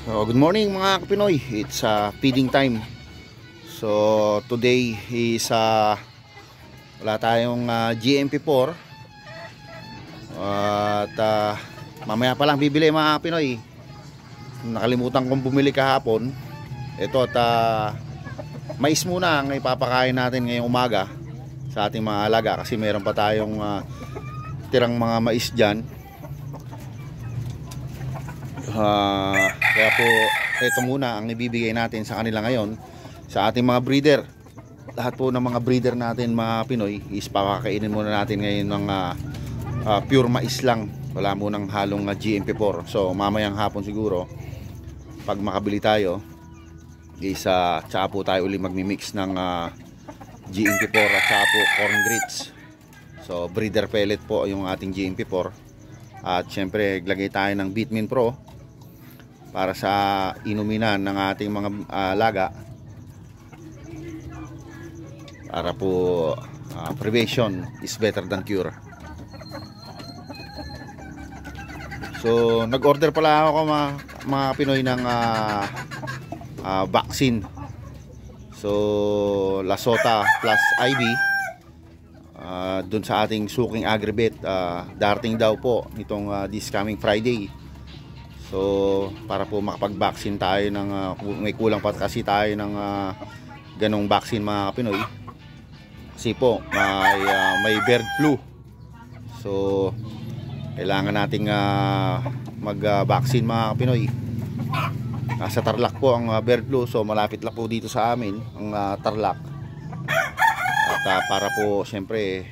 So, good morning mga Kapinoy. It's feeding time. So today is wala tayong GMP4 at mamaya pa lang bibili mga Kapinoy. Nakalimutan kong bumili kahapon. Ito at mais muna ang ipapakain natin ngayong umaga sa ating mga alaga kasi meron pa tayong tirang mga mais dyan. Kaya po ito muna ang ibibigay natin sa kanila ngayon sa ating mga breeder. Lahat po ng mga breeder natin mga Pinoy is pakakainin muna natin ngayon ng pure mais lang. Wala munang halong GMP4. So mamayang hapon siguro pag makabili tayo is tsaka po tayo uli magmimix ng GMP4 at tsaka po corn grits. So breeder pellet po yung ating GMP4. At syempre glagay tayo ng Bitmin Pro para sa inuminan ng ating mga alaga para po prevention is better than cure. So nag-order pala ako mga Pinoy ng vaccine. So Lasota plus IV dun sa ating suking Agribet, darating daw po itong this coming Friday. So para po makapag-vaccine tayo ng may kulang pa kasi tayo ng ganong vaccine mga Pinoy. Kasi po may bird flu. So kailangan nating mag-vaccine mga Pinoy. Sa Tarlac po ang bird flu. So malapit lang po dito sa amin ang Tarlac. At para po siyempre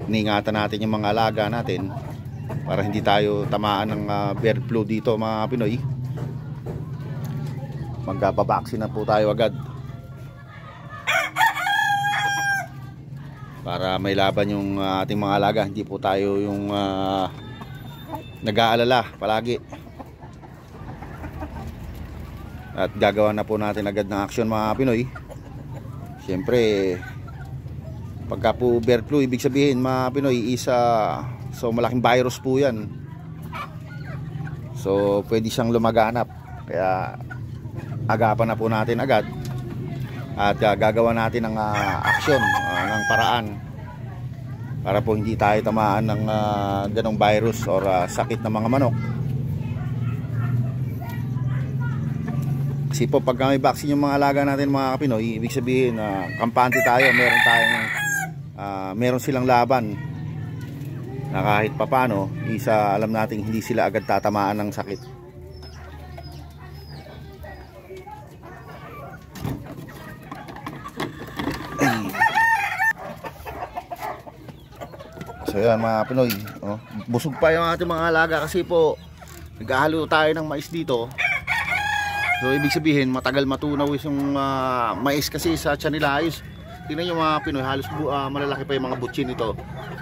niingatan natin yung mga alaga natin para hindi tayo tamaan ng bird flu dito mga Pinoy. Magpapabaksin na po tayo agad para may laban yung ating mga alaga. Hindi po tayo yung nag-aalala palagi. At gagawa na po natin agad ng action mga Pinoy. Siyempre pagka po bird flu, ibig sabihin mga Pinoy is so malaking virus po yan. So pwede siyang lumaganap. Kaya agapan na po natin agad. At gagawa natin ng action, ng paraan para po hindi tayo tamaan ng ganong virus or sakit ng mga manok. Kasi po pagka may vaccine yung mga alaga natin mga Pinoy, ibig sabihin kampante tayo, meron silang laban na kahit papano alam natin hindi sila agad tatamaan ng sakit. So yan mga Pinoy, busog pa yung ating mga alaga kasi po naghahalo tayo ng mais dito. So ibig sabihin matagal matunaw yung mais kasi sa tiyan nila. Ayos, tingnan nyo mga Pinoy, halos malalaki pa yung mga butsin nito.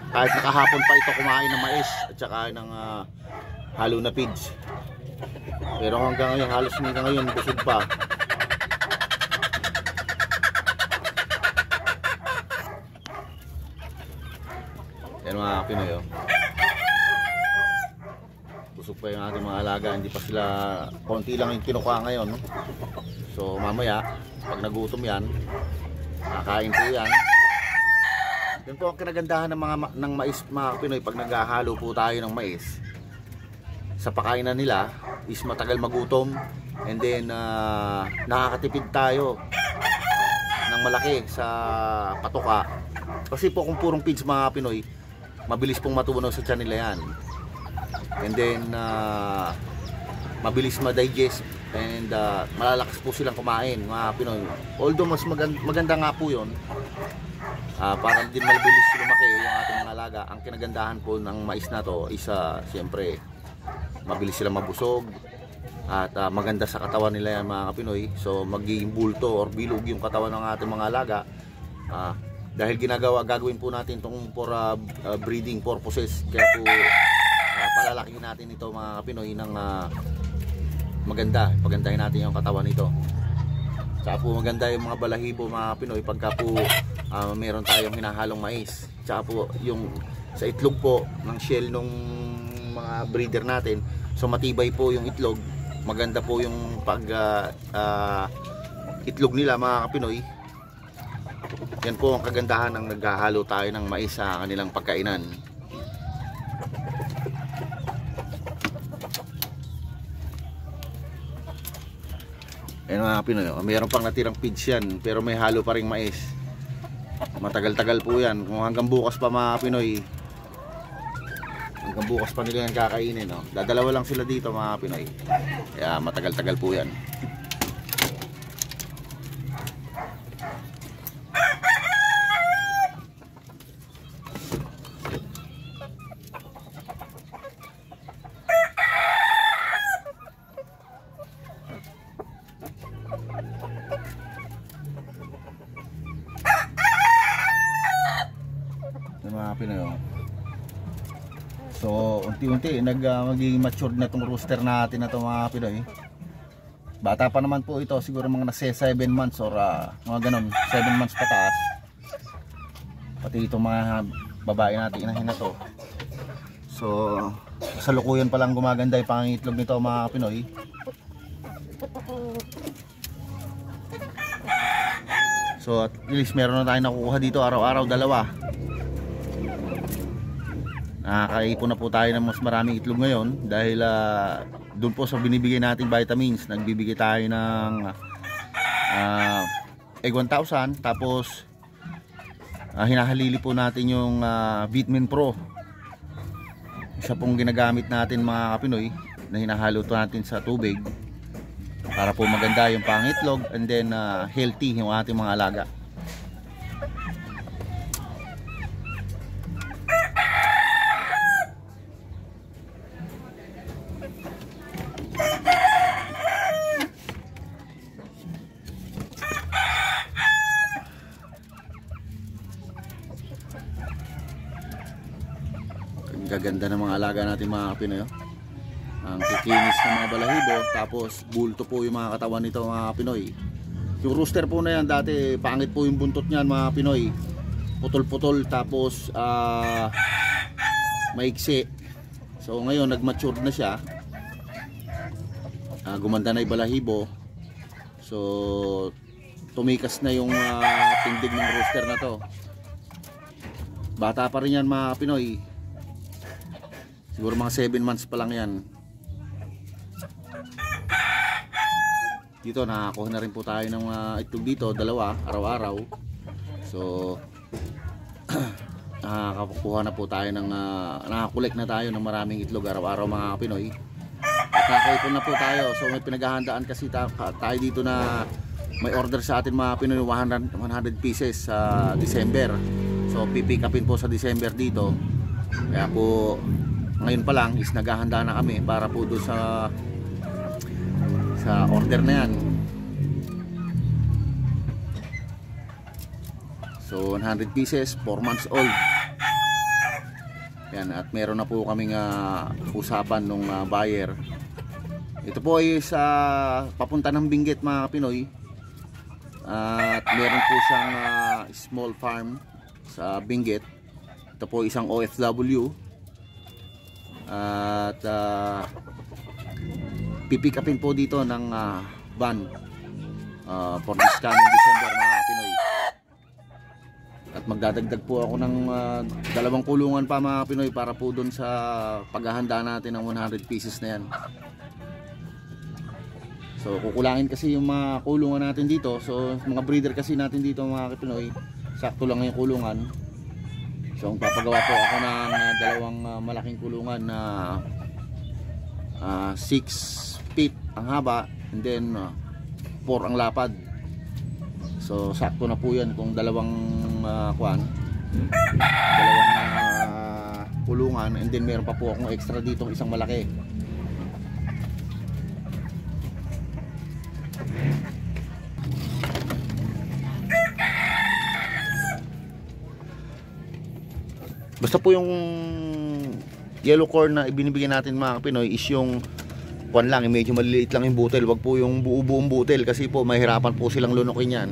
Kahit nakahapon pa ito kumain ng mais at saka ng halo na feeds. Pero hanggang ngayon, halos hanggang ngayon busog pa. Yan mga Pinoy, busog pa yung ating mga alaga. Hindi pa sila, konti lang yung kinukuha ngayon. So mamaya pag nagutom yan, kakain po yan. Yan po ang kinagandahan ng mais mga Pinoy. Pag naghahalo po tayo ng mais sa pakainan nila is matagal magutom. And then nakakatipid tayo ng malaki sa patuka. Kasi po kung purong feeds mga Pinoy, mabilis pong matunaw sa tiyan nila yan. And then mabilis ma-digest. And malalakas po silang kumain mga Pinoy. Although mas maganda nga po yun, para din mabilis lumaki yung ating mga alaga. Ang kinagandahan po ng mais na to is siyempre mabilis silang mabusog at maganda sa katawan nila yan mga Pinoy. So magiging bulto or bilog yung katawan ng ating mga alaga dahil gagawin po natin itong for breeding purposes. Kaya po palalakihin natin ito mga Pinoy ng pagandahin natin yung katawan nito. Tsaka po maganda yung mga balahibo mga Pinoy pagka po meron tayong hinahalong mais. Tsaka po yung sa itlog po ng shell nung mga breeder natin. So matibay po yung itlog, maganda po yung pag itlog nila mga Pinoy. Yan po ang kagandahan ng naghahalo tayo ng mais sa kanilang pagkainan. Ayan mga Pinoy, mayroon pang natirang feeds yan, pero may halo pa ring mais. Matagal-tagal po yan. Kung hanggang bukas pa mga Pinoy, hanggang bukas pa nila yan kakainin, no? Dadalawa lang sila dito mga Pinoy, kaya matagal-tagal po yan. Mga Pinoy, so unti-unti magiging matured na itong rooster natin na ito mga Pinoy. Bata pa naman po ito, siguro mga nasa 7 months or mga ganon, 7 months pataas. Pati itong mga babae natin inahin na to. So sa lukuyan pa lang gumaganda yung pangitlog nito mga Pinoy. So at least meron na tayong nakukuha dito araw-araw, dalawa. Nakakaipon na po tayo ng mas maraming itlog ngayon dahil doon po sa binibigay nating vitamins, nagbibigay tayo ng Egg 1000, tapos hinahalili po natin yung Vitamin Pro. Isa pong ginagamit natin mga Kapinoy na hinahalo natin sa tubig para po maganda yung pangitlog and then healthy yung ating mga alaga. Gaganda ng mga alaga natin mga Pinoy. Ang kikinis ng mga balahibo, tapos bulto po yung mga katawan nito mga Pinoy. Yung rooster po na yan, dati pangit po yung buntot niyan mga Pinoy. Putol-putol, tapos maiksi. So ngayon nag-mature na siya. Gumanda na yung balahibo. So tumikas na yung tindig ng rooster na to. Bata pa rin yan mga Pinoy. Siguro mga 7 months pa lang yan. Dito nakakuha na rin po tayo ng itlog dito, dalawa araw-araw. So nakakuha na po tayo ng nakakolek na tayo ng maraming itlog araw-araw mga Pinoy. At nakaipon na po tayo. So may pinaghahandaan kasi tayo dito na may order sa atin mga Pinoy 100 pieces sa December. So pipick upin po sa December dito. Kaya po ngayon pa lang is naghahanda na kami para po doon sa order na yan. So 100 pieces, 4 months old. Yan, at meron na po kaming usapan nung buyer. Ito po ay sa papunta ng Benguet mga Pinoy. At meron po siyang small farm sa Benguet. Ito po isang OFW. At pipick upin po dito ng van for this coming December mga Pinoy. At magdadagdag po ako ng 2 kulungan pa mga Pinoy para po dun sa paghahanda natin ng 100 pieces na yan. So kukulangin kasi yung mga kulungan natin dito. So mga breeder kasi natin dito mga Pinoy, sakto lang yung kulungan. So papagawa po ako ng 2 malaking kulungan na 6 feet ang haba and then 4 ang lapad. So sakto na po yan kung 2 kulungan and then meron pa po akong extra dito isang malaki. Basta po yung yellow corn na ibinibigay natin mga Pinoy is yung kuwan lang, medyo maliliit lang yung butil. Wag po yung buo-buong butil kasi po mahirapan po silang lunukin yan.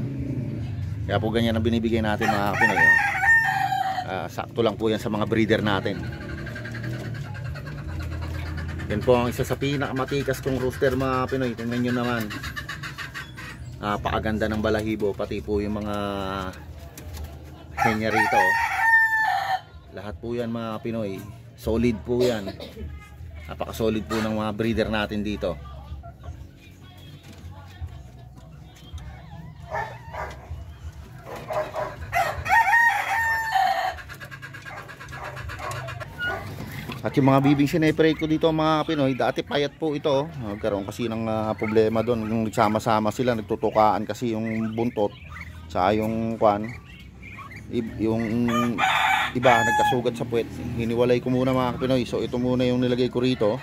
Kaya po ganyan ang binibigay natin mga Pinoy. Sakto lang po yan sa mga breeder natin. Yan po ang isa sa pinakamatikas kong rooster mga Pinoy. Tingnan nyo naman. Napakaganda ng balahibo. Pati po yung mga henya rito. Lahat po yan mga Pinoy. Solid po yan. Napaka-solid po ng mga breeder natin dito. At yung mga bibing sineperate ko dito mga Pinoy, dati payat po ito. Nagkaroon kasi ng problema doon. Yung nagsama-sama sila, nagtutukaan kasi yung buntot. Tsaka yung kwan, yung iba nagkasugat sa puwet. Hiniwalay ko muna mga Pinoy. So ito muna yung nilagay ko rito.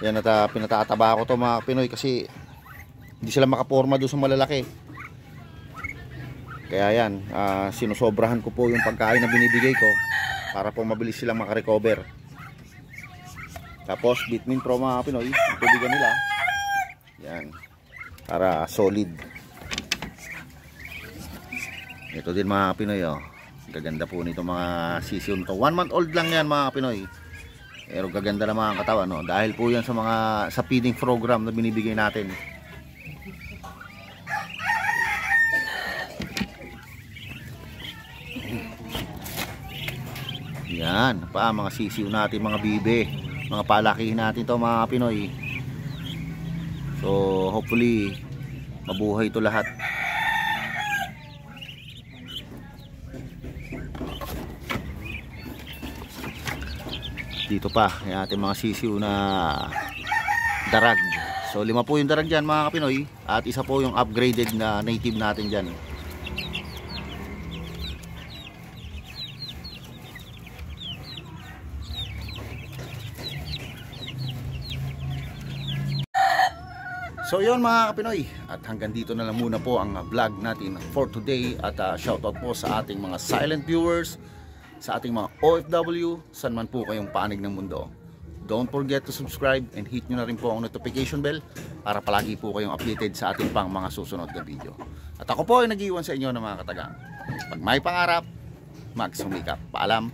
Yan at pinatataba ko to mga Pinoy kasi hindi sila makaporma doon sa malalaki. Kaya yan, sinusobrahan ko po yung pagkain na binibigay ko para po mabilis silang makarecover. Tapos Vitamin Pro mga Pinoy, tubigan nila. Yan, para solid. Ito din mga Pinoy, oh. Gaganda po nito mga sisiyo nito. 1 month old lang yan mga Pinoy. Pero gaganda na mga katawan, no? Dahil po yan sa feeding program na binibigay natin. Yan pa mga sisiyo natin, mga bibe, mga palakihin natin to mga Pinoy. So hopefully mabuhay to lahat. Dito pa yung ating mga sisiyo na darag. So 5 po yung darag dyan mga Pinoy. At isa po yung upgraded na native natin dyan. So yun mga Kapinoy, at hanggang dito na lang muna po ang vlog natin for today. At shoutout po sa ating mga silent viewers, sa ating mga OFW, saan man po kayong panig ng mundo. Don't forget to subscribe and hit nyo na rin po ang notification bell para palagi po kayong updated sa ating pang mga susunod na video. At ako po ay nag-iwan sa inyo ng mga katagang. Pag may pangarap, magsumikap. Paalam.